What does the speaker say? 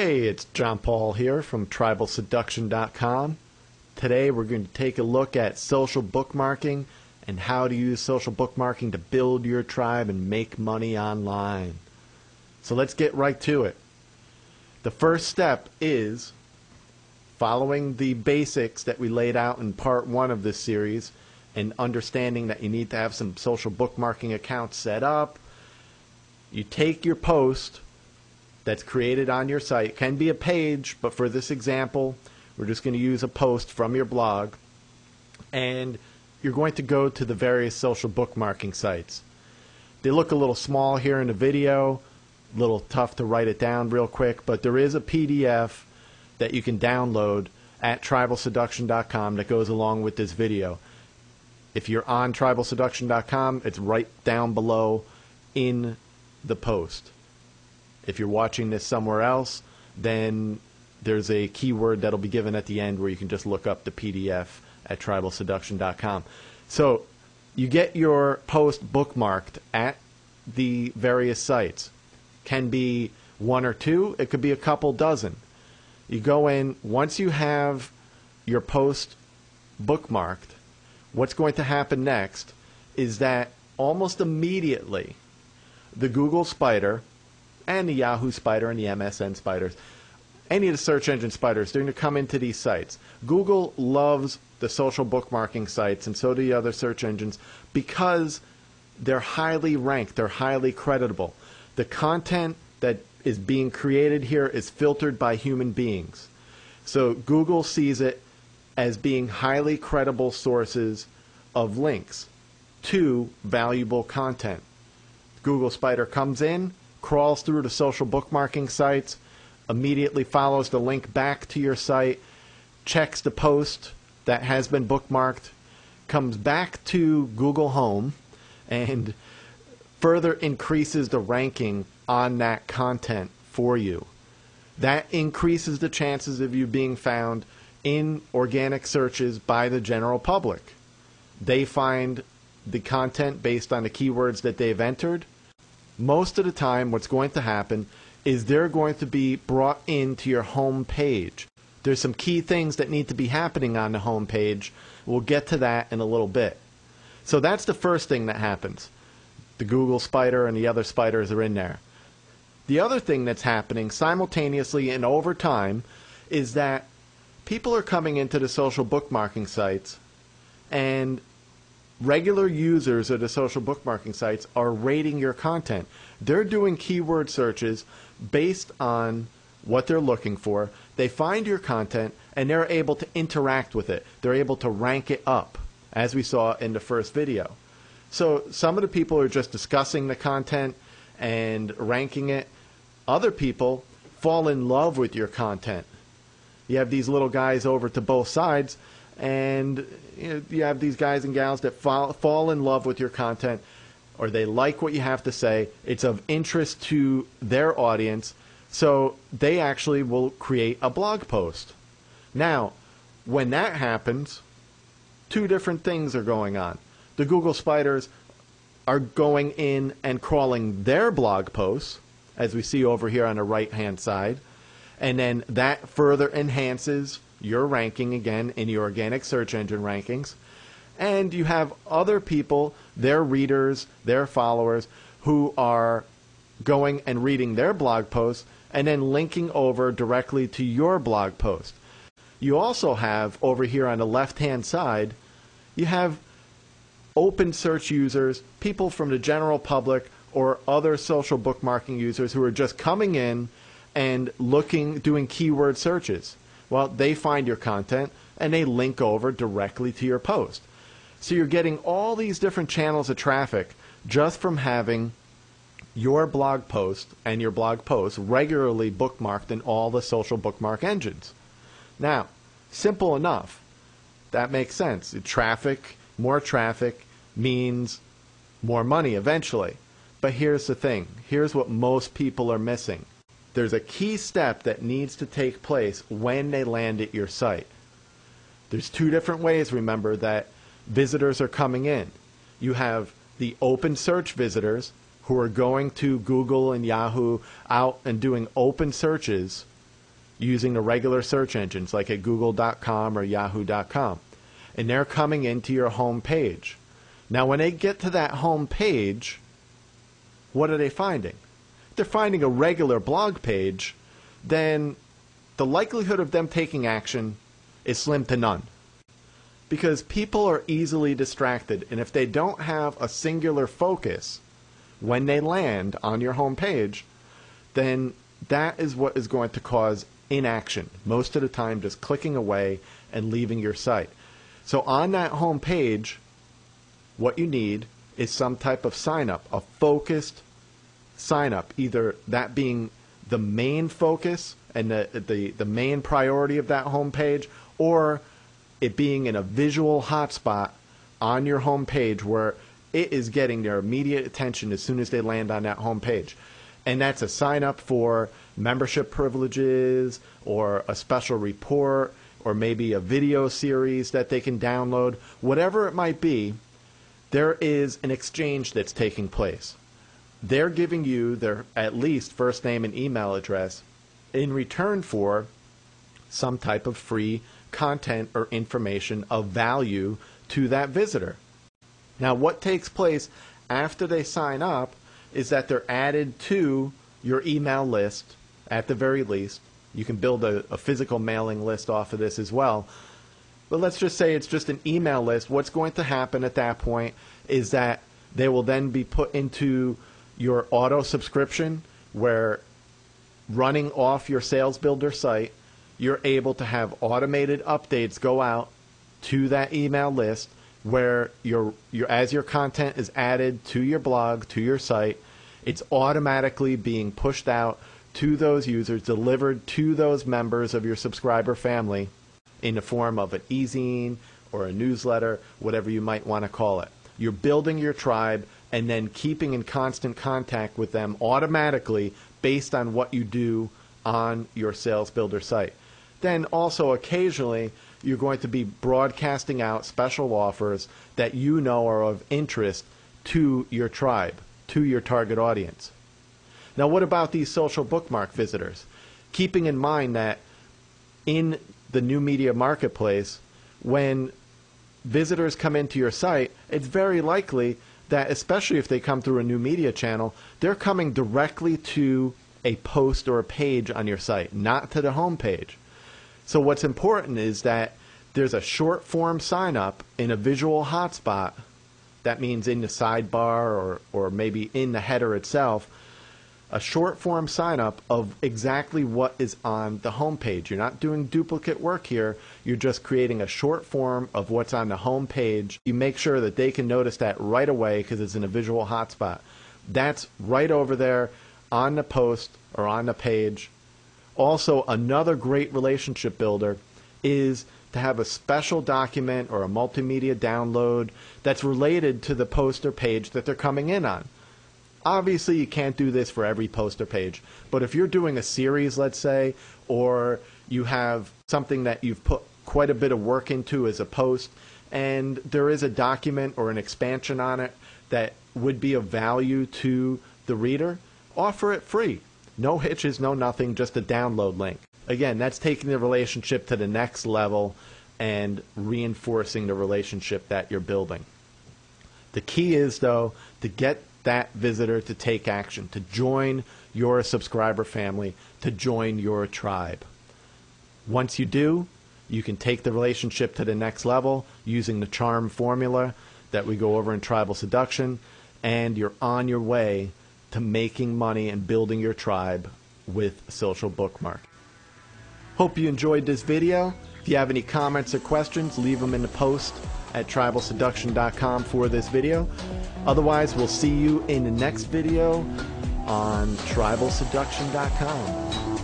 Hey, it's John Paul here from TribalSeduction.com. Today we're going to take a look at social bookmarking and how to use social bookmarking to build your tribe and make money online. So let's get right to it. The first step is following the basics that we laid out in part 1 of this series and understanding that you need to have some social bookmarking accounts set up. You take your post that's created on your site. It can be a page, but for this example, we're just going to use a post from your blog. And you're going to go to the various social bookmarking sites. They look a little small here in the video, a little tough to write it down real quick, but there is a PDF that you can download at TribalSeduction.com that goes along with this video. If you're on TribalSeduction.com, it's right down below in the post. If you're watching this somewhere else, then there's a keyword that'll be given at the end where you can just look up the PDF at TribalSeduction.com. So you get your post bookmarked at the various sites. Can be 1 or 2. It could be a couple dozen. You go in. Once you have your post bookmarked, what's going to happen next is that almost immediately the Google Spider and the Yahoo Spider and the MSN Spiders, any of the search engine spiders, they're going to come into these sites. Google loves the social bookmarking sites, and so do the other search engines, because they're highly ranked, they're highly creditable. The content that is being created here is filtered by human beings. So Google sees it as being highly credible sources of links to valuable content. Google Spider comes in, crawls through the social bookmarking sites, immediately follows the link back to your site, checks the post that has been bookmarked, comes back to Google Home, and further increases the ranking on that content for you. That increases the chances of you being found in organic searches by the general public. They find the content based on the keywords that they've entered. Most of the time, what's going to happen is they're going to be brought into your home page. There's some key things that need to be happening on the home page. We'll get to that in a little bit. So that's the first thing that happens. The Google Spider and the other spiders are in there. The other thing that's happening simultaneously and over time is that people are coming into the social bookmarking sites, and regular users of the social bookmarking sites are rating your content. They're doing keyword searches based on what they're looking for. They find your content and they're able to interact with it. They're able to rank it up, as we saw in the first video. So some of the people are just discussing the content and ranking it. Other people fall in love with your content. You have these little guys over to both sides, and you have these guys and gals that fall in love with your content, or they like what you have to say. It's of interest to their audience, so they actually will create a blog post. Now, when that happens, 2 different things are going on. The Google Spiders are going in and crawling their blog posts, as we see over here on the right-hand side, and then that further enhances your ranking again in the organic search engine rankings. And you have other people, their readers, their followers, who are going and reading their blog posts and then linking over directly to your blog post. You also have over here on the left-hand side, you have open search users, people from the general public or other social bookmarking users who are just coming in and doing keyword searches. Well, they find your content and they link over directly to your post. So you're getting all these different channels of traffic just from having your blog post and your blog post regularly bookmarked in all the social bookmark engines. Now, simple enough. That makes sense. More traffic means more money eventually. But here's the thing. Here's what most people are missing. There's a key step that needs to take place when they land at your site. There's 2 different ways, remember, that visitors are coming in. You have the open search visitors who are going to Google and Yahoo out and doing open searches using the regular search engines like at google.com or yahoo.com. And they're coming into your home page. Now, when they get to that home page, what are they finding? If they're finding a regular blog page, then the likelihood of them taking action is slim to none. Because people are easily distracted, and if they don't have a singular focus when they land on your home page, then that is what is going to cause inaction. Most of the time, just clicking away and leaving your site. So on that home page, what you need is some type of sign up, a focused sign up, either that being the main focus and the main priority of that home page, or it being in a visual hotspot on your home page where it is getting their immediate attention as soon as they land on that home page. And that's a sign up for membership privileges or a special report or maybe a video series that they can download. Whatever it might be, there is an exchange that's taking place. They're giving you their at least first name and email address in return for some type of free content or information of value to that visitor. Now, what takes place after they sign up is that they're added to your email list at the very least. You can build a physical mailing list off of this as well. But let's just say it's just an email list. What's going to happen at that point is that they will then be put into your auto subscription, where running off your Sales Builder site, you're able to have automated updates go out to that email list where as your content is added to your blog, to your site, it's automatically being pushed out to those users, delivered to those members of your subscriber family in the form of an e-zine or a newsletter, whatever you might want to call it. You're building your tribe and then keeping in constant contact with them automatically based on what you do on your Sales Builder site. Then also occasionally you're going to be broadcasting out special offers that you know are of interest to your tribe, to your target audience. Now, what about these social bookmark visitors? Keeping in mind that in the new media marketplace, when visitors come into your site, it's very likely that, especially if they come through a new media channel, they're coming directly to a post or a page on your site, not to the home page. So what's important is that there's a short form sign up in a visual hotspot. That means in the sidebar or maybe in the header itself, a short form sign up of exactly what is on the home page. You're not doing duplicate work here. You're just creating a short form of what's on the home page. You make sure that they can notice that right away because it's in a visual hotspot. That's right over there on the post or on the page. Also, another great relationship builder is to have a special document or a multimedia download that's related to the post or page that they're coming in on. Obviously, you can't do this for every post or page, but if you're doing a series, let's say, or you have something that you've put quite a bit of work into as a post, and there is a document or an expansion on it that would be of value to the reader, offer it free. No hitches, no nothing, just a download link. Again, that's taking the relationship to the next level and reinforcing the relationship that you're building. The key is, though, to get that visitor to take action, to join your subscriber family, to join your tribe. Once you do, you can take the relationship to the next level using the charm formula that we go over in Tribal Seduction, and you're on your way to making money and building your tribe with Social Bookmark. Hope you enjoyed this video. If you have any comments or questions, leave them in the post at tribalseduction.com for this video. Otherwise, we'll see you in the next video on tribalseduction.com.